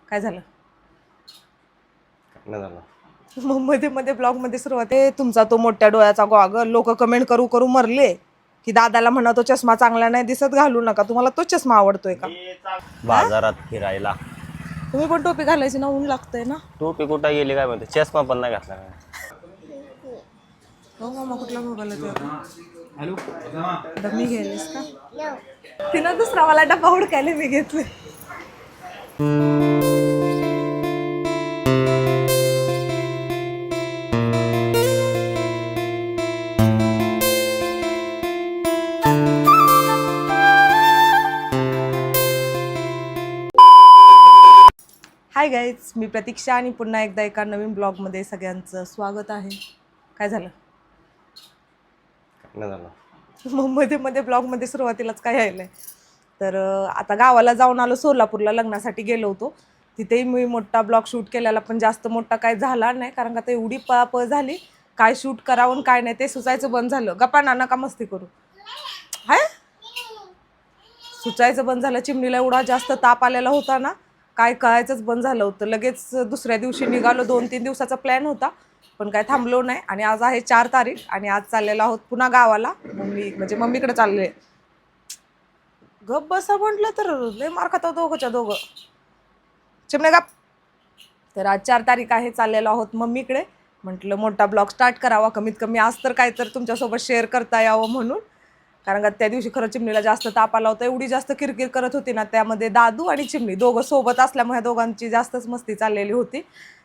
काय झालं? नाही झालं. मग मध्ये मध्ये ब्लॉग मध्ये सुरुवात आहे तुमचा तो मोठ्या डोळ्याचा गॉगल. लोक कमेंट करू करू मरले की दादाला म्हणा तो चष्मा चांगला नाही दिसत, घालू नका. तुम्हाला तो चष्मा आवडतोय का? बाजारात फिरायला तुम्ही पण टोपी घालायची ना, ऊन लागतंय ना. टोपी कुठं गेली काय म्हणते, चष्मा पण नाही घातला काय. हो मामा, कुठला मोबाईल आहे डमी घ्यायलीस का? तिनं दुसरा मला डब्बा हुडकायला मी घेतले. हाय गाईज, मी प्रतीक्षा आणि पुन्हा एकदा एका नवीन ब्लॉगमध्ये सगळ्यांचं स्वागत आहे. काय झालं? नाही झालं. मग मध्ये मध्ये ब्लॉगमध्ये सुरुवातीलाच काय यायलं आहे तर आता गावाला जाऊन आलो. सोलापूरला लग्नासाठी गेलो होतो. तिथेही मी मोठा ब्लॉग शूट केलेला, पण जास्त मोठा काय झाला नाही, कारण का ते एवढी पळापळ झाली. काय शूट करावं काय नाही ते सुचायचं बंद झालं. गप्पा नाना का मस्ती करू हाय, सुचायचं बंद झालं. चिमणीला एवढा जास्त ताप आलेला होता ना, काय कळायचंच बंद झालं होतं. लगेच दुसऱ्या दिवशी निघालो. 2-3 दिवसाचा प्लॅन होता, पण काय थांबलो नाही. आणि आज आहे 4 तारीख आणि आज चाललेलो आहोत पुन्हा गावाला. मम्मीकडे चालले. गप बसा म्हटलं तर लय मार खातो दोघं. चिमणे गप. तर आज 4 तारीख आहे, चाललेलो आहोत मम्मीकडे. म्हटलं मोठा ब्लॉग स्टार्ट करावा, कमीत कमी आज तर काय तर तुमच्यासोबत शेअर करता यावं म्हणून. कारण का त्या दिवशी खरं चिमणीला जास्त ताप आला होता. एवढी जास्त किरकिर करत होती ना, त्यामध्ये दादू आणि चिमणी दोघं सोबत असल्यामुळे दोघांची जास्तच मस्ती चाललेली होती.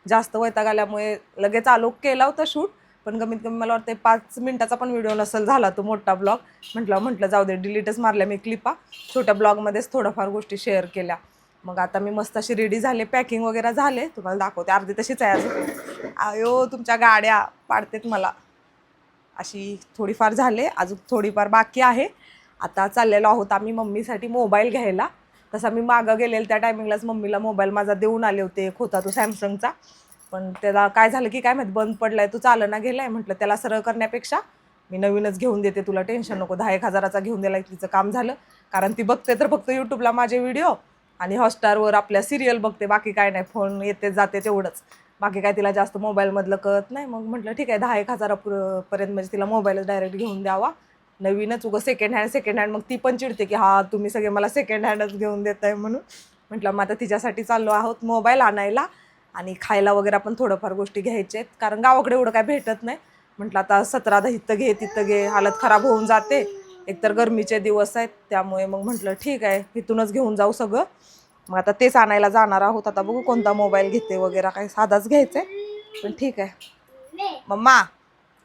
जास्त वैताग आल्यामुळे लगेच आलो, केला होता शूट. पण कमीत कमी मला वाटतं 5 मिनिटाचा पण व्हिडिओ नसेल झाला तो मोठा ब्लॉग. म्हटलं जाऊ दे, डिलीटच मारल्या मी क्लिपा. छोट्या ब्लॉगमध्येच थोड्याफार गोष्टी शेअर केल्या. मग आता मी मस्त अशी रेडी झाले, पॅकिंग वगैरे झाले. तुम्हाला दाखवते, अर्धी तशीच आहे अजून. आयो तुमच्या गाड्या पाडतेत मला. अशी थोडीफार झाले, अजून थोडीफार बाकी आहे. आता चाललेलो आहोत आम्ही मम्मीसाठी मोबाईल घ्यायला. तसा मी मागं गेलेले त्या टायमिंगलाच मम्मीला मोबाईल माझा देऊन आले होते. एक होता तो सॅमसंगचा, पण त्याला काय झालं की काय माहिती बंद पडलाय, तो चालना गेलाय. म्हटलं त्याला सरळ करण्यापेक्षा मी नवीनच घेऊन देते, तुला टेन्शन नको. 10-1 हजाराचा घेऊन दिला तिचं काम झालं. कारण ती बघते तर फक्त यूट्यूबला माझे व्हिडिओ आणि हॉटस्टारवर आपल्या सिरियल बघते, बाकी काय नाही. फोन येते जाते तेवढंच, बाकी काय तिला जास्त मोबाईलमधलं कळत नाही. मग म्हटलं ठीक आहे, 10-1 हजारापर्यंत म्हणजे तिला मोबाईलच डायरेक्ट घेऊन द्यावा. नवीनच, उगं सेकंड हँड. मग ती पण चिडते की हा तुम्ही सगळे मला सेकंड हँडच घेऊन देत आहे म्हणून. म्हटलं मग आता तिच्यासाठी चाललो आहोत मोबाईल आणायला. आणि खायला वगैरे पण थोडंफार गोष्टी घ्यायच्या आहेत, कारण गावाकडे एवढं काय भेटत नाही. म्हटलं आता 17दा इथं घे तिथं घे, हालत खराब होऊन जाते. एकतर गरमीचे दिवस आहेत, त्यामुळे मग म्हटलं ठीक आहे इथूनच घेऊन जाऊ सगळं. मग आता तेच आणायला जाणार आहोत. आता बघू कोणता मोबाईल घेते वगैरे, काही साधाच घ्यायचा आहे, पण ठीक आहे. मम्मा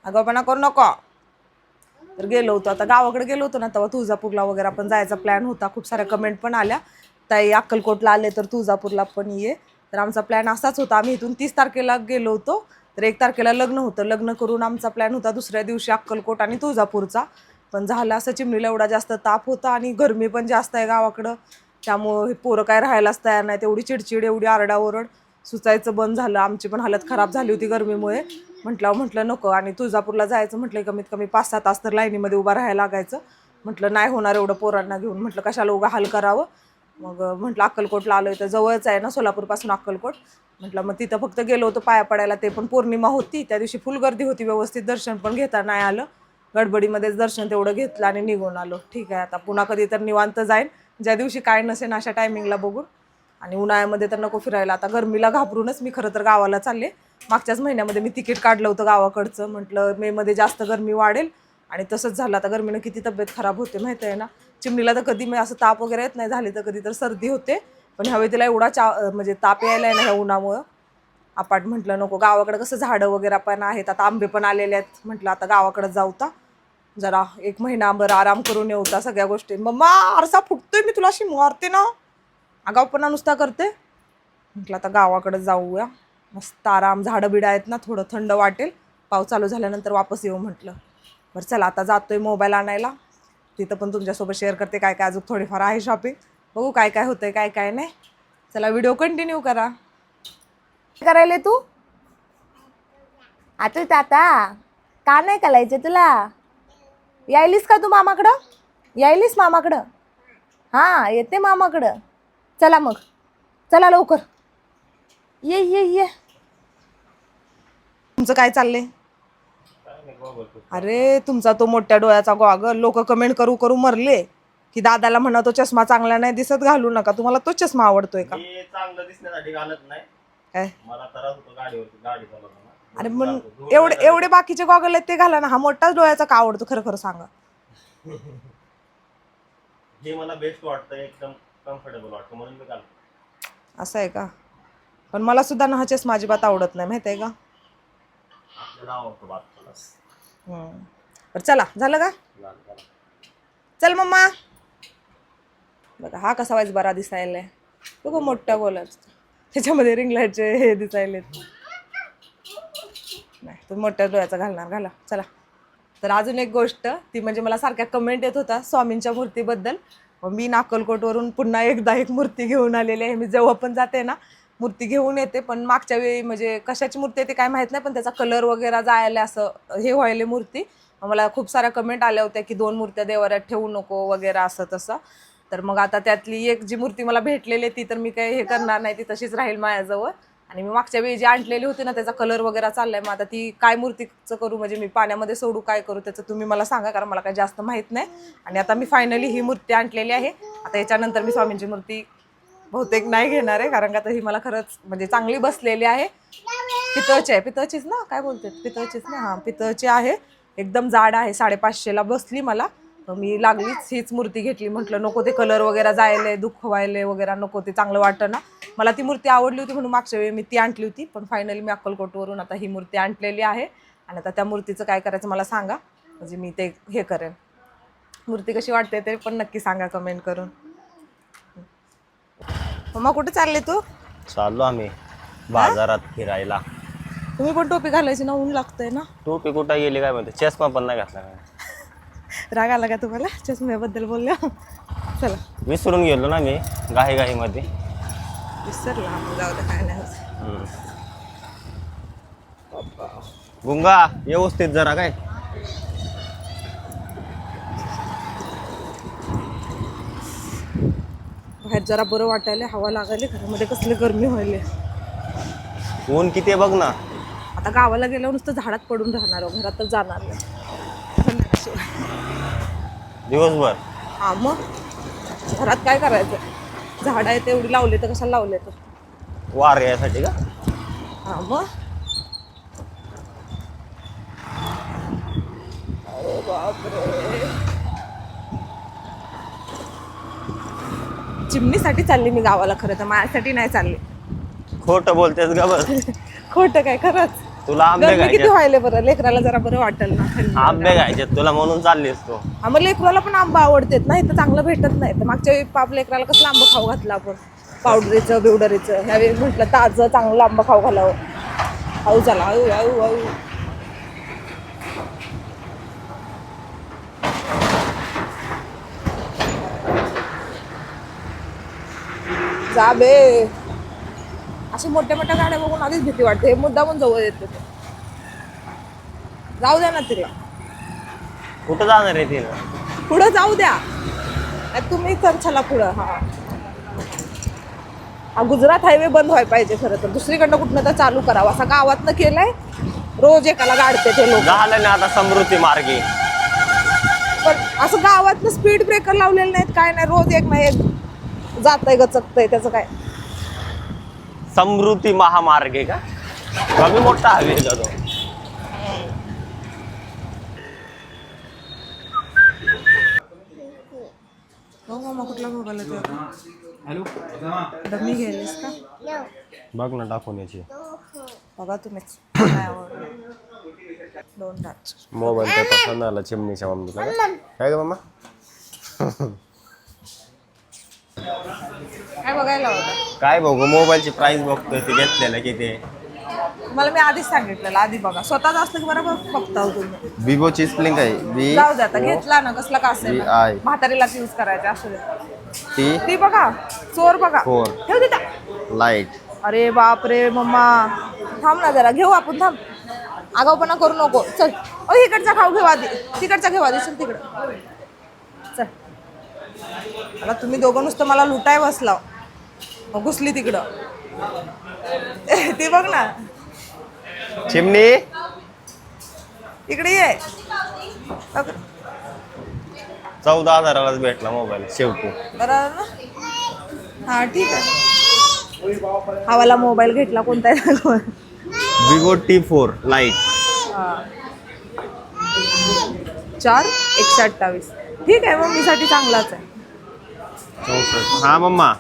अगोपणा करू नको. तर गेलो होतो, आता गावाकडे गेलो होतो ना, तेव्हा तुळजापूरला वगैरे पण जायचा प्लॅन होता. खूप साऱ्या कमेंट पण आल्या, ताई अक्कलकोटला आले तर तुळजापूरला पण ये. तर आमचा प्लॅन असाच होता. आम्ही इथून 30 तारखेला गेलो होतो, तर 1 तारखेला लग्न होतं. लग्न करून आमचा प्लॅन होता दुसऱ्या दिवशी अक्कलकोट आणि तुळजापूरचा. पण झालं असं, चिमणीला एवढा जास्त ताप होता आणि गरमी पण जास्त आहे गावाकडं. त्यामुळं हे पोरं काय राहायलाच तयार नाही. तेवढी चिडचिड, एवढी आरडाओरड, सुचायचं बंद झालं. आमची पण हालत खराब झाली होती गरमीमुळे. म्हटलं नको. आणि तुळजापूरला जायचं म्हटलं कमीत कमी 5-6 तास तर लाईनीमध्ये उभा राहायला लागायचं. म्हटलं नाही होणार एवढं पोरांना घेऊन. म्हटलं कशाला उगा हाल करावं. मग म्हटलं अक्कलकोटला आलो, तर जवळच आहे ना सोलापूरपासून अक्कलकोट. म्हटलं मग तिथं फक्त गेलो होतो पाया पडायला, ते पण पौर्णिमा होती त्या दिवशी. फुल गर्दी होती, व्यवस्थित दर्शन पण घेता नाही आलं. गडबडीमध्येच दर्शन तेवढं घेतलं आणि निघून आलो. ठीक आहे, आता पुन्हा कधी तर निवांत जाईन, ज्या दिवशी काय नसेल अशा टायमिंगला बघून. आणि उन्हाळ्यामध्ये तर नको फिरायला. आता गरमीला घाबरूनच मी खरं तर गावाला चालले. मागच्याच महिन्यामध्ये मी तिकीट काढलं होतं गावाकडचं. म्हटलं मेमध्ये जास्त गरमी वाढेल, आणि तसंच झालं. आता गरमीनं किती तब्येत खराब होते माहिती आहे ना. चिमणीला तर कधी मी असं ताप वगैरे येत नाही, झाली तर कधी तर सर्दी होते. पण ह्यावेळी तिला एवढा म्हणजे ताप यायला आहे ना ह्या उन्हामुळं. म्हटलं नको. गावाकडे कसं झाडं वगैरे पण आहेत, आता आंबे पण आलेले आहेत. म्हटलं आता गावाकडे जाऊता, जरा 1 महिनाभर आराम करून येऊता सगळ्या गोष्टी. मम्मा आरसा फुटतोय, मी तुला अशी मारते ना, आगाऊपणा नुसता करते. म्हटलं आता गावाकडे जाऊया, मस्त आराम, झाडं बिडं आहेत ना, थोडं थंड वाटेल. पाऊस चालू झाल्यानंतर वापस येऊ म्हटलं. बरं चला आता जातोय मोबाईल आणायला. तिथं पण तुमच्यासोबत शेअर करते काय काय अजून थोडीफार आहे शॉपिंग. बघू काय काय होतंय काय काय नाही. चला व्हिडिओ कंटिन्यू करा. काय करायले तू आता का नाही करायचे तुला? यायलीस का तू मामाकडं? यायलीस मामाकडं? हां येते मामाकडं. चला मग, चला लवकर. ये ये ये. तुमचं काय चाललंय? अरे तुमचा तो मोठ्या डोळ्याचा गॉगल लोक कमेंट करू करू मरले की दादाला म्हणा तो चष्मा चांगला नाही दिसत, घालू नका. तुम्हाला तो चष्मा आवडतोय का? मी चांगलं दिसण्यासाठी घालत नाही. काय मला त्रास होतो गाडीवरती, गाडी चालवताना. अरे मग एवढे एवढे बाकीचे गॉगल आहेत ते घाला ना. हा मोठाच डोळ्याचा का आवडतो खरं खरं सांगा? हे मला बेस्ट वाटतं, एकदम कम्फर्टेबल वाटतं म्हणून मी घालतो. असं आहे का? पण मला सुद्धा ना हा चष्मा अजिबात आवडत नाही, माहिती आहे का? आपल्याला आवडतो बात प्लस. बरं चला, झालं का? चल मम्मा. बघा हा कसा वाईज बरा दिसायलाय. बघा मोठ्या बोलाच त्याच्यामध्ये रिंग लाईटचे हे दिसायले. नाही तर मोठ्या डोळ्याचा घालणार, घाला चला. तर अजून एक गोष्ट ती म्हणजे मला सारख्या कमेंट येत होता स्वामींच्या मूर्तीबद्दल. मग मी अक्कलकोटवरून पुन्हा एकदा एक मूर्ती घेऊन आलेली आहे. मी जेव्हा पण जाते ना मूर्ती घेऊन येते, पण मागच्या वेळी म्हणजे कशाची मूर्ती आहे ते काय माहीत नाही, पण त्याचा कलर वगैरे जायला असं हे व्हायले मूर्ती. मला खूप साऱ्या कमेंट आल्या होत्या की 2 मूर्त्या देवाऱ्यात ठेवू नको वगैरे असं तसं. तर मग आता त्यातली एक जी मूर्ती मला भेटलेली ती तर मी काही हे करणार नाही, ती तशीच राहील माझ्याजवळ. आणि मी मागच्या वेळी जी आणलेली होती ना त्याचा कलर वगैरे चाललाय. मग आता ती काय मूर्तीचं करू, म्हणजे मी पाण्यामध्ये सोडू काय करू त्याचं तुम्ही मला सांगा, कारण मला काही जास्त माहीत नाही. आणि आता मी फायनली ही मूर्ती आणलेली आहे. आता याच्यानंतर मी स्वामींची मूर्ती बहुतेक नाही घेणार आहे, कारण का तर ही मला खरंच म्हणजे चांगली बसलेली आहे. पितळची आहे, पितळचीच ना, काय बोलते, पितळचीच ना, हां पितळची आहे. एकदम जाड आहे, 550ला बसली मला. मी लागलीच हीच मूर्ती घेतली. म्हटलं नको ते कलर वगैरे जायले, दुःख व्हायले वगैरे नको, ते चांगलं वाटतं ना. मला ती मूर्ती आवडली होती म्हणून मागच्या वेळी मी ती आणली होती. पण फायनली मी अक्कलकोटवरून आता ही मूर्ती आणलेली आहे. आणि आता त्या मूर्तीचं काय करायचं मला सांगा, म्हणजे मी ते हे करेन. मूर्ती कशी वाटते ते पण नक्की सांगा कमेंट करून. मम्मा कुठे चालले तू? चाललो आम्ही बाजारात फिरायला. तुम्ही पण टोपी घालायची ना, ऊन लागतंय ना. टोपी कुठं गेली काय म्हणते, चष्मा पण नाही घातला काय. राग आला का तुम्हाला चष्म्याबद्दल बोलल्या? चला विसरून गेलो ना मी घाईमध्ये. विसरला, जाऊ दे काय नाही होत. गुंगा व्यवस्थित जरा काय. बाहेर जरा बरं वाटायला, हवा लागायला, घरामध्ये कसले गरमी व्हायले. ऊन किती आहे बघ ना. आता गावाला गेल्यावर नुसतं झाडात पडून राहणार, घरात तर जाणार नाही दिवसभर. हा मग घरात काय करायचं, झाड आहे तेवढी लावले तर कशाला लावले तर. वार यासाठी का? हा मग अरे बापरे. चिमणीसाठी चालली मी गावाला, खरं तर माझ्यासाठी नाही चालली. खोटं बोलतेस का बस. खोटं काय खरंच. तुला आंबे गरमी किती खायचे, व्हायले बरं, लेकराला जरा बरं वाटेल ना. आंबे खायचे तुला म्हणून चाललीस तू. आम्हाला लेकराला पण आंबा आवडतात ना, इथं चांगलं भेटत नाही. तर मागच्या वेळी पाप लेकराला कसलं आंबा खाऊ घातलं आपण, पावडरीचं बिवडरीचं. ह्यावेळी म्हटलं ताजं चांगलं आंबा खाऊ घालावं. हळू चला, हळू हळू हळू. जा बे. अशी मोठ्या मोठ्या गाड्या बघून आधीच भीती वाटते. हे मुद्दामून जवळ येते ते. जाऊ द्या ना तिला. कुठं जाणार आहे तिला? पुढं जाऊ द्या, तुम्ही तर चला पुढं. हा गुजरात हायवे बंद व्हायला पाहिजे खरं तर, दुसरीकडनं कुठनं तर चालू करावं. असं गावातनं केलंय, रोज एकाला गाडते ते लोक. झालं ना आता समृद्धी मार्गे. पण असं गावातनं स्पीड ब्रेकर लावलेले नाहीत, काय नाही, रोज एक ना एक जातंय गचकतंय, त्याचं काय. समृद्धी महामार्ग आहे का? कमी मोठा हवे का तो? हो मामा, कुठला मोबाईल आहे तो? हॅलो, डमी घ्यायलीस का? बघ ना टाकून याची. बघा तुम्हीच काय आवडलं. 2 टाच. मोबाईल काय पसंत आला चिमणीच्या मम्मीला का? काय ग मामा? काय बघायला होता? काय बघू, मोबाईलची प्राइस बघतोय ते घेतलेलं किती. मला मी आधीच सांगितलेलं, आधी बघा. स्वतःच असलं की बरोबर बघता हो तुम्ही. विवोची स्प्लिंग आहे. जाऊ दे आता, घेतला ना कसला का असेल ना. VI. म्हातारीलाच यूज करायचा असू दे. ती ती बघा, चोर बघा. 4 ठेव तिथं. लाईट. अरे बाप रे मम्मा, थांब ना जरा, घेऊ आपण, थांब. आगाऊपणा करू नको. चल, इकडचा खाऊ घेऊ आधी, तिकडचा घेऊ आधी. चल तिकडं, चल. आता तुम्ही दोघं नुसतं मला लुटाय बसलाव, मग घुसली तिकडं. ती बघ ना, चिमणी इकडे ये. 14,000लाच भेटला मोबाईल शेवटी. बरोबर ना. हा ठीक आहे. हवाला मोबाईल घेतला कोणता आहे? Vivo T4 Lite. 4,128. ठीक आहे, मम्मीसाठी चांगलाच आहे. 64. हा मम्मा,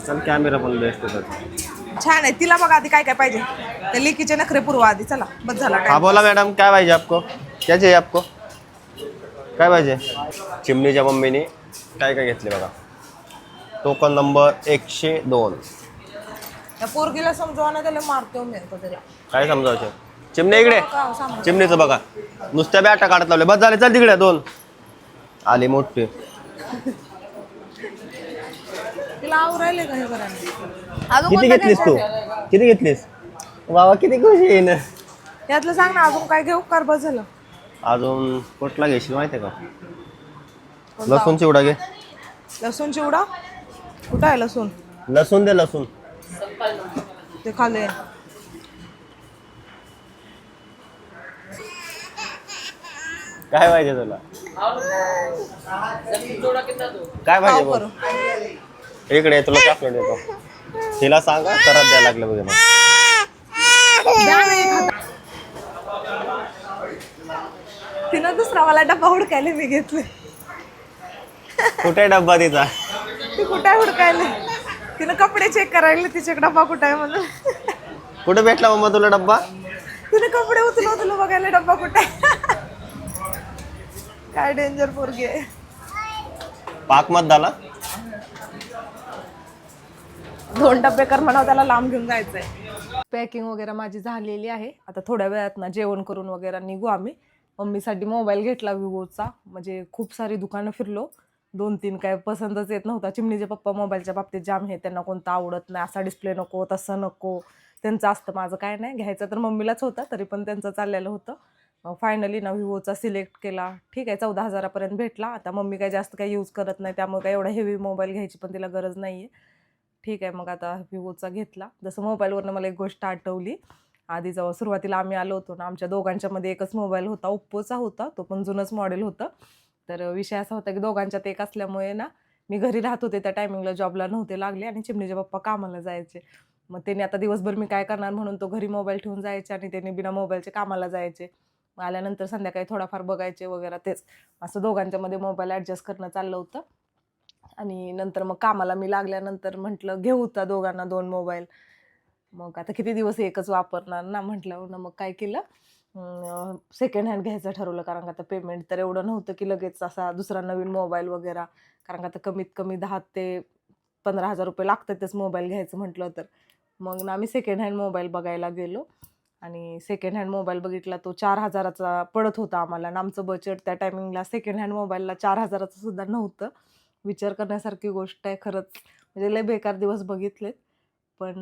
चल कॅमेरा पण बेस्ट होता. छान आहे. तिला बघा आधी काय काय पाहिजे, त्या लेकीचे नखरे पुरवा आधी. चला बस झाला हा time. बोला मॅडम, काय पाहिजे आपको? क्या चाहिए आपको? काय पाहिजे? चिमणीच्या मम्मीने काय काय घेतले बघा. Token number 102. त्या पोरगीला समजवा ना, त्याला मारतो मी त्याला. काय समजायचं? चिमणी इकडे. का सांग. चिमणीचं बघा, नुसत्या बॅटा काढत लावले. बस झाले, चल तिकडे. 2 आली मोठी. तिला आवरायले का हे करायला? अजून किती कोणता घेतलीस तू? घ्यायचा आहे? किती घेतलीस? बाबा किती खुशी आहे ना. यातलं सांग ना, अजून काय घेऊ? कर बस झालं. अजून कुठला घेशील माहिती आहे का? कोणता? लसूण चिवडा घे. लसूण चिवडा कुठं आहे? लसूण लसूण दे, लसूण. ते खाले. काय पाहिजे तुला? काय पाहिजे पाव बोल? करू. इकडे ये, तुला चॉकलेट देतो. तिला सांगा, करत द्यायला लागलं बघ मग. द्या ना एक हातात. तिनं दुसरा मला डब्बा हुडकायला मी घेतले. कुठे डब्बा तिचा? ती कुठे आहे हुडकायला? तिनं कपडे चेक करायला तिच्याकडे डब्बा कुठे आहे म्हणून. कुठे भेटला मम्मा तुला डब्बा? तिने कपडे उचलून बघायला डब्बा कुठे आहे. काय डेंजर पोरगी आहे. पाक मत झाला. 2 डब्बे कर म्हणावं, त्याला लांब घेऊन जायचंय. पॅकिंग वगैरे माझी झालेली आहे. आता थोड्या वेळात ना जेवण करून वगैरे निघू आम्ही. मम्मीसाठी मोबाईल घेतला विवोचा. म्हणजे खूप सारी दुकानं फिरलो, 2-3 काय पसंतच येत नव्हता. चिमणीचे पप्पा मोबाईलच्या बाबतीत जाम हे, त्यांना कोणता आवडत नाही. असा डिस्प्ले नको, तसं नको, त्यांचं असतं. माझं काय नाही, घ्यायचं तर मम्मीलाच होता, तरी पण त्यांचं चाललेलं होतं. फायनली ना विवोचा सिलेक्ट केला. ठीक आहे, 14,000पर्यंत भेटला. आता मम्मी काय जास्त काही यूज करत नाही, त्यामुळे काय एवढा हेवी मोबाईल घ्यायची पण तिला गरज नाही आहे. ठीक आहे, मग आता विवोचा घेतला. जसं मोबाईलवरनं मला एक गोष्ट आठवली. आधी जेव्हा सुरुवातीला आम्ही आलो होतो ना, आमच्या दोघांच्यामध्ये एकच मोबाईल होता, ओप्पोचा होता. तो पण जुनंच मॉडेल होतं. तर विषय असा होता की दोघांच्यात एक असल्यामुळे ना, मी घरी राहत होते त्या टायमिंगला, जॉबला नव्हते लागले आणि चिमणीचे पप्पा कामाला जायचे. मग त्यांनी आता दिवसभर मी काय करणार म्हणून तो घरी मोबाईल ठेवून जायचे आणि त्यांनी बिना मोबाईलचे कामाला जायचे. मग आल्यानंतर संध्याकाळी थोडाफार बघायचे वगैरे, तेच असं दोघांच्यामध्ये मोबाईल ॲडजस्ट करणं चाललं होतं. आणि नंतर मग कामाला मी लागल्यानंतर म्हटलं घेऊ होता दोघांना 2 मोबाईल. मग आता किती दिवस एकच वापरणार ना, म्हटलं ना, मग काय केलं, सेकंड हँड घ्यायचं ठरवलं. कारण का आता पेमेंट तर एवढं नव्हतं की लगेच असा दुसरा नवीन मोबाईल वगैरे. कारण का आता कमीत कमी 10,000 ते 15,000 रुपये लागतातच मोबाईल घ्यायचं म्हटलं तर. मग ना आम्ही सेकंड हँड मोबाईल बघायला गेलो आणि सेकंड हँड मोबाईल बघितला. तो 4,000चा पडत होता आम्हाला आणि आमचं बजेट त्या टायमिंगला सेकंड हँड मोबाईलला 4,000चं सुद्धा नव्हतं. विचार करण्यासारखी गोष्ट आहे खरंच. म्हणजे लय बेकार दिवस बघितलेत. पण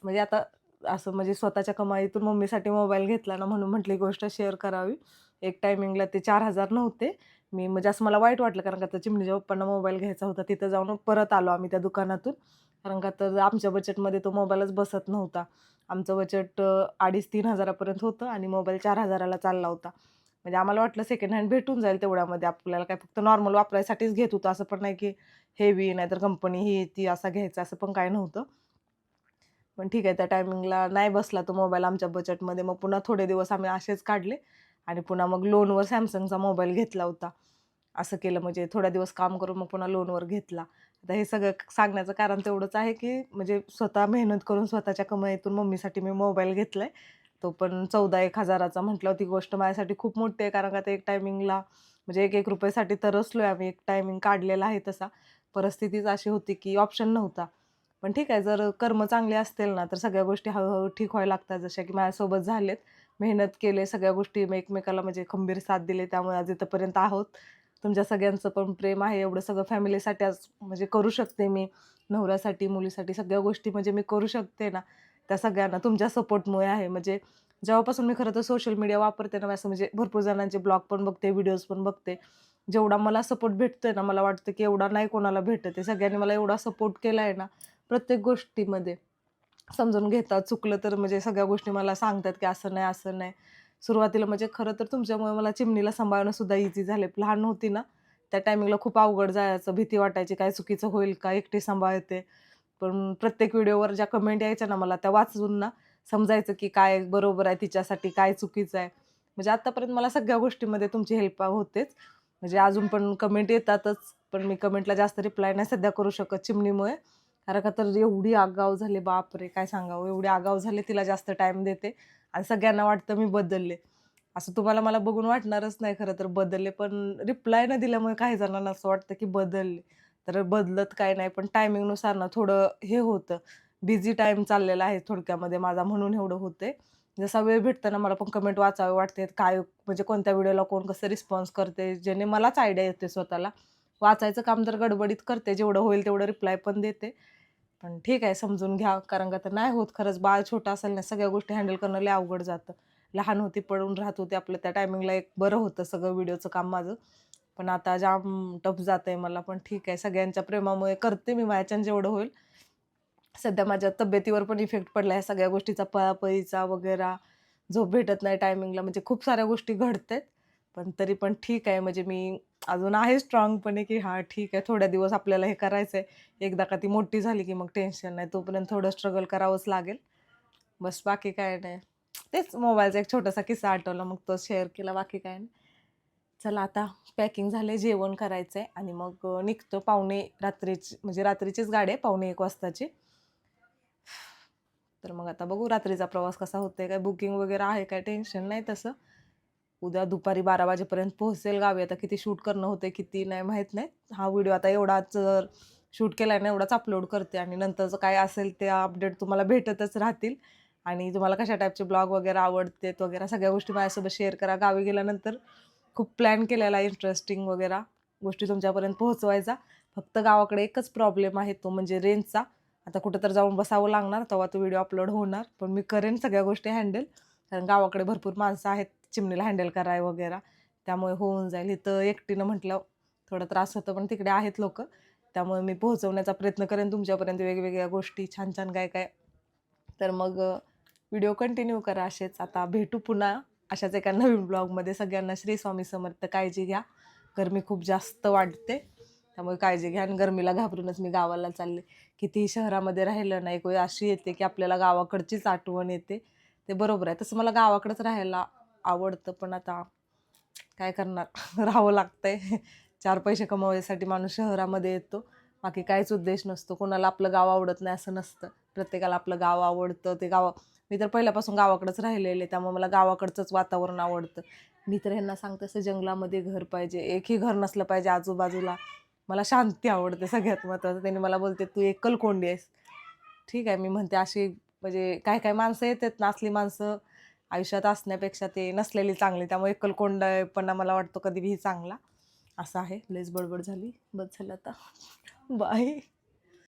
म्हणजे आता असं म्हणजे स्वतःच्या कमाईतून मम्मीसाठी मोबाईल घेतला ना, म्हणून म्हटली गोष्ट शेअर करावी. एक टायमिंगला ते 4,000 नव्हते. मी म्हणजे असं मला वाईट वाटलं, कारण का आता चिमणीच्या पप्पांना मोबाईल घ्यायचा होता. तिथं जाऊन परत आलो आम्ही त्या दुकानातून. कारण का तर आमच्या बजेटमध्ये तो मोबाईलच बसत नव्हता. आमचं बजेट 2,500-3,000पर्यंत होतं आणि मोबाईल 4,000ला चालला होता. म्हणजे आम्हाला वाटलं सेकंड हँड भेटून जाईल तेवढ्यामध्ये. आपल्याला काय फक्त नॉर्मल वापरायसाठीच घेत होतो, असं पण नाही की हेवी नाहीतर कंपनी ही ती असा घ्यायचा, असं पण काय नव्हतं. पण ठीक आहे, त्या टायमिंगला नाही बसला तो मोबाईल आमच्या बजेटमध्ये. मग पुन्हा थोडे दिवस आम्ही असेच काढले आणि पुन्हा मग लोनवर सॅमसंगचा मोबाईल घेतला होता. असं केलं, म्हणजे थोड्या दिवस काम करून मग पुन्हा लोनवर घेतला. आता हे सगळं सांगण्याचं कारण तेवढंच आहे की म्हणजे स्वतः मेहनत करून स्वतःच्या कमाईतून मम्मीसाठी मी मोबाईल घेतला आहे. तो पण 14,000-1,000चा म्हटलं, ती गोष्ट माझ्यासाठी खूप मोठी आहे. कारण का ते एक टायमिंगला म्हणजे एक रुपयासाठी तरसलो आहे आम्ही. एक टायमिंग काढलेला आहे तसा. परिस्थितीच अशी होती की ऑप्शन नव्हता. पण ठीक आहे, जर कर्म चांगले असतील ना, तर सगळ्या गोष्टी हळूहळू ठीक व्हायला लागतात. जशा की माझ्यासोबत झालेत. मेहनत केले, सगळ्या गोष्टी एकमेकाला म्हणजे खंबीर साथ दिली, त्यामुळे आज इथंपर्यंत आहोत. तुमच्या सगळ्यांचं पण प्रेम आहे. एवढं सगळं फॅमिलीसाठी आज म्हणजे करू शकते मी. नवऱ्यासाठी, मुलीसाठी सगळ्या गोष्टी म्हणजे मी करू शकते ना, त्या सगळ्यांना तुमच्या सपोर्टमुळे आहे. म्हणजे जेव्हापासून मी खरं तर सोशल मीडिया वापरते ना, असं म्हणजे भरपूर जणांचे ब्लॉग पण बघते, व्हिडिओज पण बघते. जेवढा मला सपोर्ट भेटतोय ना, मला वाटतं की एवढा नाही कोणाला भेटत आहे. सगळ्यांनी मला एवढा सपोर्ट केला आहे ना प्रत्येक गोष्टीमध्ये. समजून घेतात, चुकलं तर म्हणजे सगळ्या गोष्टी मला सांगतात की असं नाही असं नाही. सुरुवातीला म्हणजे खरं तर तुमच्यामुळे मला चिमणीला सांभाळणं सुद्धा इझी झाले. लहान होती ना, त्या टायमिंगला खूप अवघड जायचं, भीती वाटायची काय चुकीचं होईल का, एकटी सांभाळते. पण प्रत्येक व्हिडिओवर ज्या कमेंट यायच्या ना मला, त्या वाचून ना समजायचं की काय बरोबर आहे तिच्यासाठी, काय चुकीचं आहे. म्हणजे आत्तापर्यंत मला सगळ्या गोष्टीमध्ये तुमची हेल्प होतेच. म्हणजे अजून पण कमेंट येतातच, पण मी कमेंटला जास्त रिप्लाय नाही सध्या करू शकत चिमणीमुळे. कारण का तर एवढी आगाऊ झाले, बापरे! काय सांगावं, एवढी आगाऊ झाले, तिला जास्त टाईम देते आणि सगळ्यांना वाटतं मी बदलले. असं तुम्हाला मला बघून वाटणारच नाही खरं तर बदलले, पण रिप्लाय न दिल्यामुळे काही जणांना असं वाटतं की बदलले. तर बदलत काय नाही, पण टायमिंगनुसार ना थोडं हे होतं, बिझी टाईम चाललेला आहे थोडक्यामध्ये माझा, म्हणून एवढं होतंय. जसा वेळ भेटतो ना मला पण कमेंट वाचावे वाटते, काय म्हणजे कोणत्या व्हिडिओला कोण कसं रिस्पॉन्स करते, ज्याने मलाच आयडिया येते स्वतःला. वाचायचं काम तर गडबडीत करते, जेवढं होईल तेवढं रिप्लाय पण देते. पण ठीक आहे, समजून घ्या, कारण का तर नाही होत खरंच. बाळ छोटं असेल ना, सगळ्या गोष्टी हँडल करणं लय अवघड जातं. लहान होती, पडून राहत होती, आपलं त्या टायमिंगला एक बरं होतं सगळं व्हिडिओचं काम माझं. पण आता जाम टफ जातंय मला, पण ठीक आहे, सगळ्यांच्या प्रेमामुळे करते मी माझ्याच्यानं जेवढं होईल. सध्या माझ्या तब्येतीवर पण इफेक्ट पडला आहे सगळ्या गोष्टीचा, पळापळीचा वगैरे. झोप भेटत नाही टायमिंगला, म्हणजे खूप साऱ्या गोष्टी घडतायत. पण तरी पण ठीक आहे, म्हणजे मी अजून आहे स्ट्रॉंगपणे की हां, ठीक आहे, थोड्या दिवस आपल्याला हे करायचं आहे. एकदा का ती मोठी झाली की मग टेन्शन नाही. तोपर्यंत थोडं स्ट्रगल करावंच लागेल. बस बाकी काय नाही. तेच मोबाईलचा एक छोटासा किस्सा आठवला, मग तो शेअर केला, बाकी काय नाही. चला आता पॅकिंग झाले, जेवण करायचंय आणि मग निघतो. रात्रीची म्हणजे रात्रीचीच गाडी आहे, 12:45 वाजताची. तर मग आता बघू रात्रीचा प्रवास कसा होतोय, काय बुकिंग वगैरे आहे, काय टेन्शन नाही तसं. उद्या दुपारी 12 वाजेपर्यंत पोहोचेल गावी. आता किती शूट करणं होते किती नाही माहीत नाही. हा व्हिडिओ आता एवढाच शूट केलाय ना, एवढाच अपलोड करते आणि नंतरचं काय असेल ते अपडेट तुम्हाला भेटतच राहतील. आणि तुम्हाला कशा टाईपचे ब्लॉग वगैरे आवडतेत वगैरे सगळ्या गोष्टी माझ्यासोबत शेअर करा. गावी गेल्यानंतर खूप प्लॅन केलेला इंटरेस्टिंग वगैरे गोष्टी तुमच्यापर्यंत पोहोचवायचा. फक्त गावाकडे एकच प्रॉब्लेम आहे, तो म्हणजे रेंजचा. आता कुठं तर जाऊन बसावं लागणार, तेव्हा तो व्हिडिओ अपलोड होणार. पण मी करेन सगळ्या गोष्टी हँडल, कारण गावाकडे भरपूर माणसं आहेत चिमणीला हँडल कराय वगैरे, त्यामुळे होऊन जाईल. इथं एकटीनं म्हटलं थोडा त्रास होतो, पण तिकडे आहेत लोक, त्यामुळे मी पोहोचवण्याचा प्रयत्न करेन तुमच्यापर्यंत वेगवेगळ्या गोष्टी, छान छान काय काय. तर मग व्हिडिओ कंटिन्यू करा असेच. आता भेटू पुन्हा अशाच एका नवीन ब्लॉगमध्ये. सगळ्यांना श्री स्वामी समर्थ. काळजी घ्या, गरमी खूप जास्त वाढते, त्यामुळे काळजी घ्या. आणि गरमीला घाबरूनच मी गावाला चालले. कितीही शहरामध्ये राहिलं नाही, कोणी अशी येते की आपल्याला गावाकडचीच आठवण येते. ते बरोबर आहे, तसं मला गावाकडंच राहायला आवडतं, पण आता काय करणार राहावं लागतंय. 4 पैसे कमवायसाठी माणूस शहरामध्ये येतो, बाकी काहीच उद्देश नसतो. कोणाला आपलं गाव आवडत नाही असं नसतं, प्रत्येकाला आपलं गाव आवडतं. ते गाव मी तर पहिल्यापासून गावाकडंच राहिलेले, त्यामुळे मला गावाकडचंच वातावरण आवडतं. मी तर ह्यांना सांगते, असं जंगलामध्ये घर पाहिजे, एकही घर नसलं पाहिजे आजूबाजूला. मला शांती आवडते सगळ्यात महत्त्वाचं. त्यांनी मला बोलते तू एकलकोंडी आहेस. ठीक आहे, मी म्हणते अशी म्हणजे काय काय माणसं येतात ना, असली माणसं आयुष्यात असण्यापेक्षा ते नसलेली चांगली. त्यामुळे एकलकोंडेपणा मला वाटतो कधीही चांगला. असं आहे. लयच बडबड झाली, बस झालं आता. बाय.